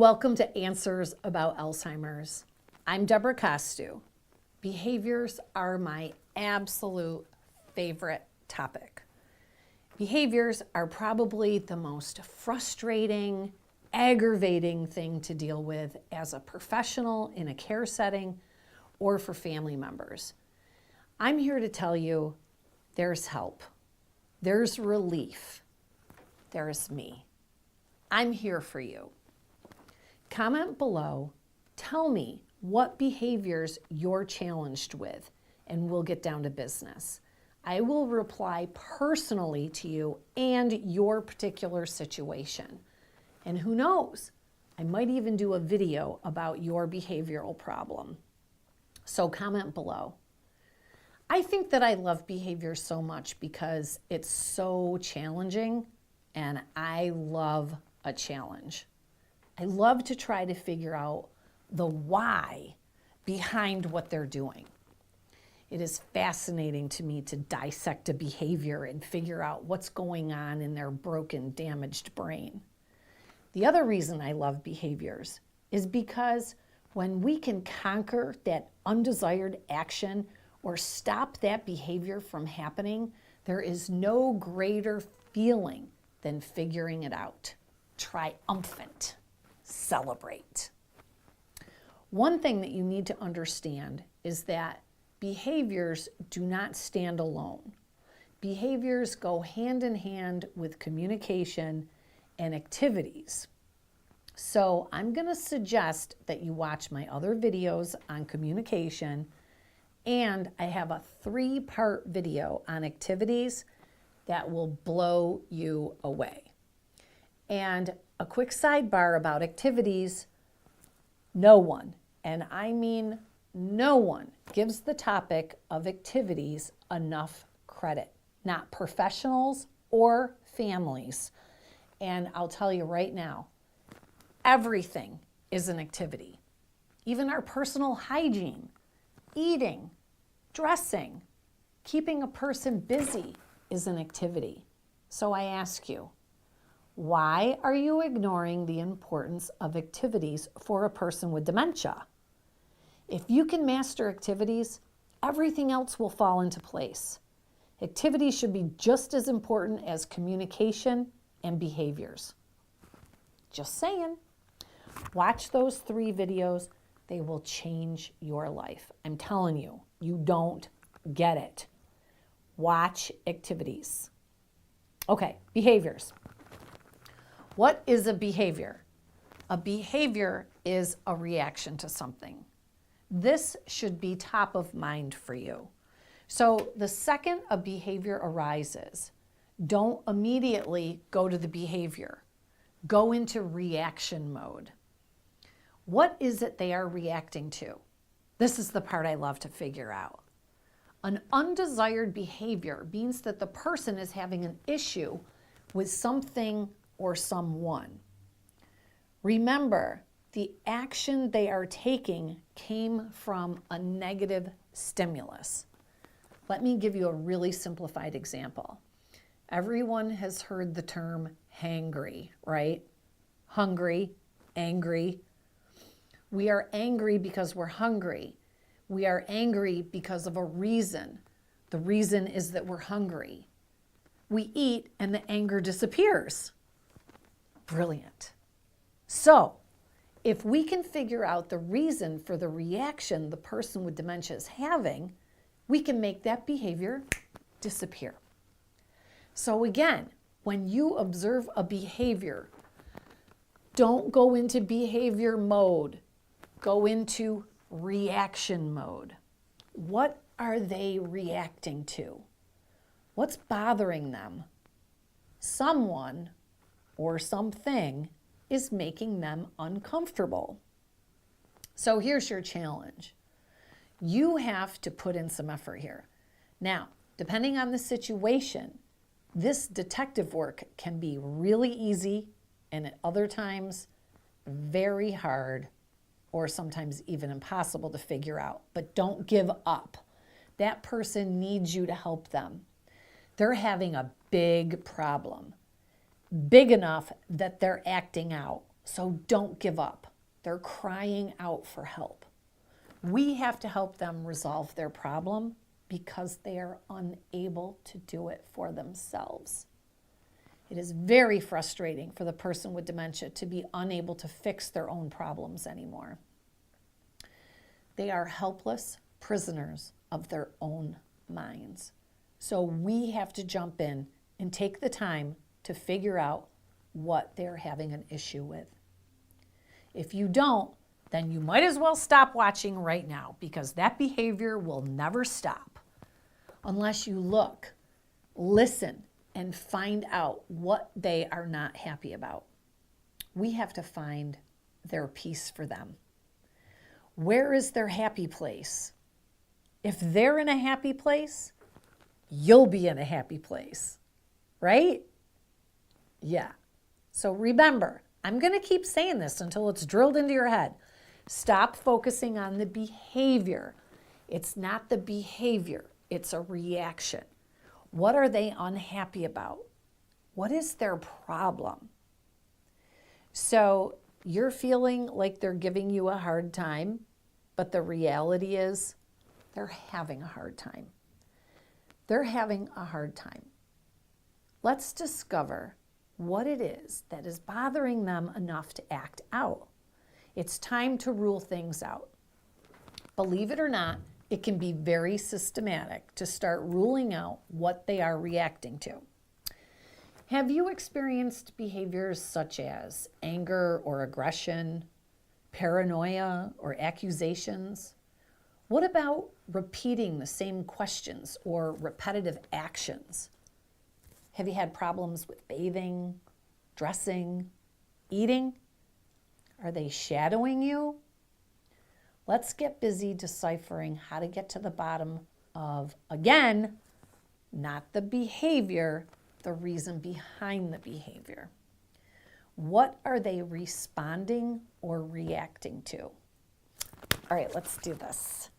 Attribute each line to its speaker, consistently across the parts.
Speaker 1: welcome to Answers About Alzheimer's. I'm Debra. Behaviors are my absolute favorite topic. Behaviors are probably the most frustrating, aggravating thing to deal with as a professional in a care setting or for family members. I'm here to tell you there's help, there's relief, there's me. I'm here for you. Comment below, tell me what behaviors you're challenged with, and we'll get down to business. I will reply personally to you and your particular situation. And who knows, I might even do a video about your behavioral problem. So comment below. I think that I love behavior so much because it's so challenging, and I love a challenge. I love to try to figure out the why behind what they're doing. It is fascinating to me to dissect a behavior and figure out what's going on in their broken, damaged brain. The other reason I love behaviors is because when we can conquer that undesired action or stop that behavior from happening, there is no greater feeling than figuring it out. Triumphant. Celebrate. One thing that you need to understand is that behaviors do not stand alone. Behaviors go hand in hand with communication and activities. So I'm going to suggest that you watch my other videos on communication, and I have a 3-part video on activities that will blow you away. And a quick sidebar about activities, no one, and I mean no one, gives the topic of activities enough credit, not professionals or families. And I'll tell you right now, everything is an activity. Even our personal hygiene, eating, dressing, keeping a person busy is an activity. So I ask you, why are you ignoring the importance of activities for a person with dementia? If you can master activities, everything else will fall into place. Activities should be just as important as communication and behaviors. Just saying. Watch those 3 videos. They will change your life. I'm telling you, you don't get it. Watch activities. Okay, behaviors. What is a behavior? A behavior is a reaction to something. This should be top of mind for you. So the second a behavior arises, don't immediately go to the behavior. Go into reaction mode. What is it they are reacting to? This is the part I love to figure out. An undesired behavior means that the person is having an issue with something or someone. Remember, the action they are taking came from a negative stimulus. Let me give you a really simplified example. Everyone has heard the term hangry, right? Hungry, angry. We are angry because we're hungry. We are angry because of a reason. The reason is that we're hungry. We eat and the anger disappears. Brilliant. So, if we can figure out the reason for the reaction the person with dementia is having, we can make that behavior disappear. So again, when you observe a behavior, don't go into behavior mode. Go into reaction mode. What are they reacting to? What's bothering them? Someone or something is making them uncomfortable. So here's your challenge. You have to put in some effort here. Now, depending on the situation, this detective work can be really easy and at other times very hard or sometimes even impossible to figure out. But don't give up. That person needs you to help them. They're having a big problem. Big enough that they're acting out. So don't give up. They're crying out for help. We have to help them resolve their problem because they are unable to do it for themselves. It is very frustrating for the person with dementia to be unable to fix their own problems anymore. They are helpless prisoners of their own minds. So we have to jump in and take the time to figure out what they're having an issue with. If you don't, then you might as well stop watching right now, because that behavior will never stop unless you look, listen, and find out what they are not happy about. We have to find their peace for them. Where is their happy place? If they're in a happy place, you'll be in a happy place, right? Yeah. So remember, I'm going to keep saying this until it's drilled into your head. Stop focusing on the behavior. It's not the behavior, it's a reaction. What are they unhappy about? What is their problem? So you're feeling like they're giving you a hard time, but the reality is they're having a hard time. They're having a hard time. Let's discover what it is that is bothering them enough to act out. It's time to rule things out. Believe it or not, it can be very systematic to start ruling out what they are reacting to. Have you experienced behaviors such as anger or aggression, paranoia or accusations? What about repeating the same questions or repetitive actions? Have you had problems with bathing, dressing, eating? Are they shadowing you? Let's get busy deciphering how to get to the bottom of, again, not the behavior, the reason behind the behavior. What are they responding or reacting to? All right, let's do this.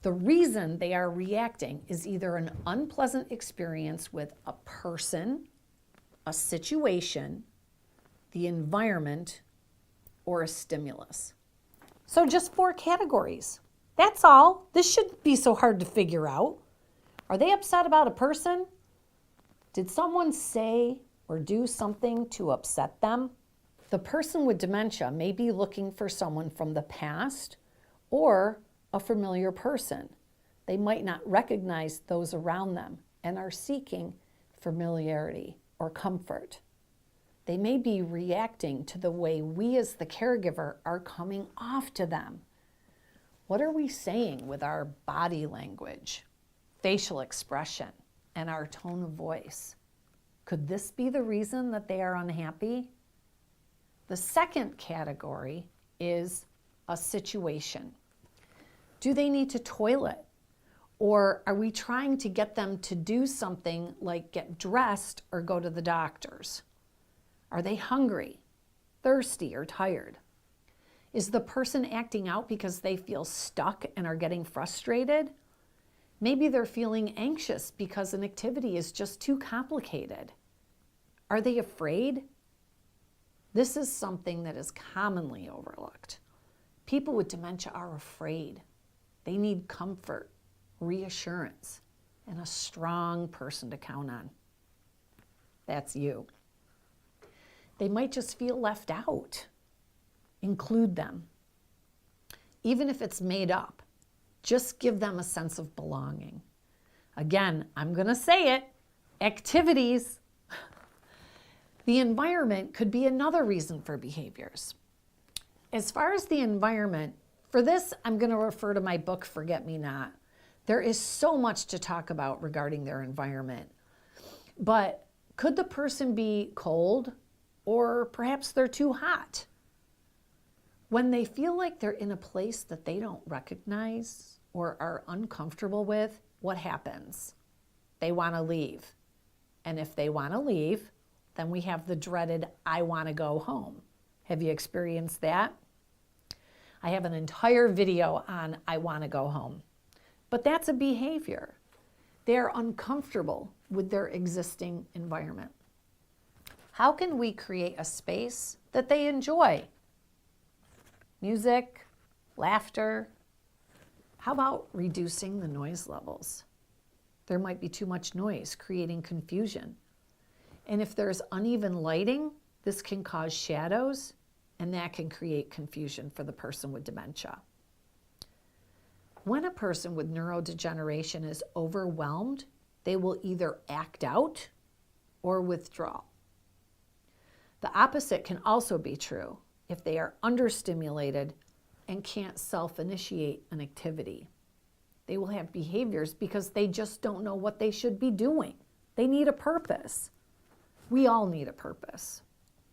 Speaker 1: The reason they are reacting is either an unpleasant experience with a person, a situation, the environment, or a stimulus. So just 4 categories. That's all. This shouldn't be so hard to figure out. Are they upset about a person? Did someone say or do something to upset them? The person with dementia may be looking for someone from the past or a familiar person. They might not recognize those around them and are seeking familiarity or comfort. They may be reacting to the way we as the caregiver are coming off to them. What are we saying with our body language, facial expression, and our tone of voice? Could this be the reason that they are unhappy? The second category is a situation. Do they need to toilet? Or are we trying to get them to do something like get dressed or go to the doctor's? Are they hungry, thirsty, or tired? Is the person acting out because they feel stuck and are getting frustrated? Maybe they're feeling anxious because an activity is just too complicated. Are they afraid? This is something that is commonly overlooked. People with dementia are afraid. They need comfort, reassurance, and a strong person to count on. That's you. They might just feel left out. Include them. Even if it's made up, just give them a sense of belonging. Again, I'm going to say it, activities. The environment could be another reason for behaviors. As far as the environment, for this, I'm going to refer to my book, Forget Me Not. There is so much to talk about regarding their environment. But could the person be cold, or perhaps they're too hot? When they feel like they're in a place that they don't recognize or are uncomfortable with, what happens? They want to leave. And if they want to leave, then we have the dreaded, I want to go home. Have you experienced that? I have an entire video on I want to go home. But that's a behavior. They're uncomfortable with their existing environment. How can we create a space that they enjoy? Music, laughter. How about reducing the noise levels? There might be too much noise, creating confusion. And if there's uneven lighting, this can cause shadows, and that can create confusion for the person with dementia. When a person with neurodegeneration is overwhelmed, they will either act out or withdraw. The opposite can also be true if they are understimulated and can't self-initiate an activity. They will have behaviors because they just don't know what they should be doing. They need a purpose. We all need a purpose.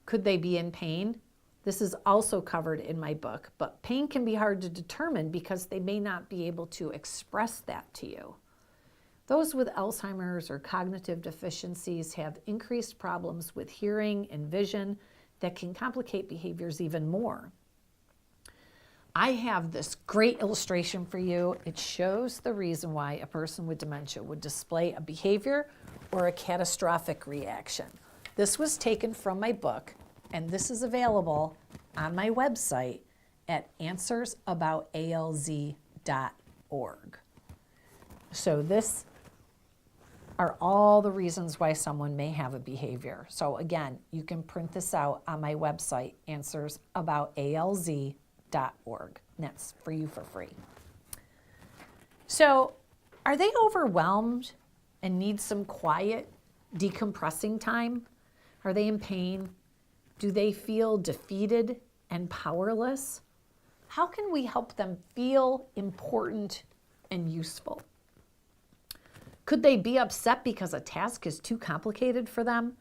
Speaker 1: Could they be in pain? This is also covered in my book, but pain can be hard to determine because they may not be able to express that to you. Those with Alzheimer's or cognitive deficiencies have increased problems with hearing and vision that can complicate behaviors even more. I have this great illustration for you. It shows the reason why a person with dementia would display a behavior or a catastrophic reaction. This was taken from my book, and this is available on my website at answersaboutalz.org. So this are all the reasons why someone may have a behavior. So again, you can print this out on my website, answersaboutalz.org. And that's for you for free. So are they overwhelmed and need some quiet, decompressing time? Are they in pain? Do they feel defeated and powerless? How can we help them feel important and useful? Could they be upset because a task is too complicated for them?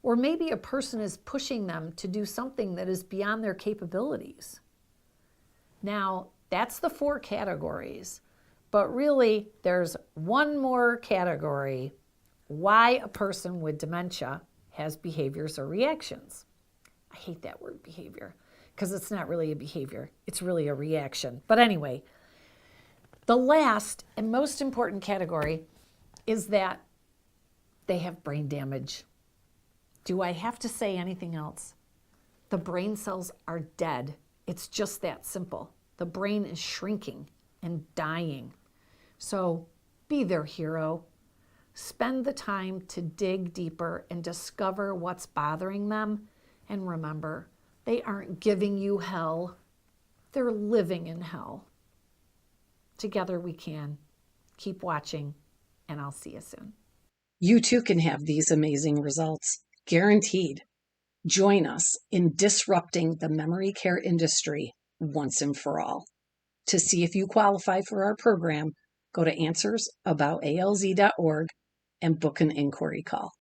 Speaker 1: Or maybe a person is pushing them to do something that is beyond their capabilities. Now, that's the 4 categories, but really there's one more category: why a person with dementia has behaviors or reactions. I hate that word behavior because it's not really a behavior, it's really a reaction. But anyway, the last and most important category is that they have brain damage. Do I have to say anything else? The brain cells are dead. It's just that simple. The brain is shrinking and dying. So be their hero. Spend the time to dig deeper and discover what's bothering them. And remember, they aren't giving you hell. They're living in hell. Together we can. Keep watching, and I'll see you soon.
Speaker 2: You too can have these amazing results, guaranteed. Join us in disrupting the memory care industry once and for all. To see if you qualify for our program, go to answersaboutalz.org and book an inquiry call.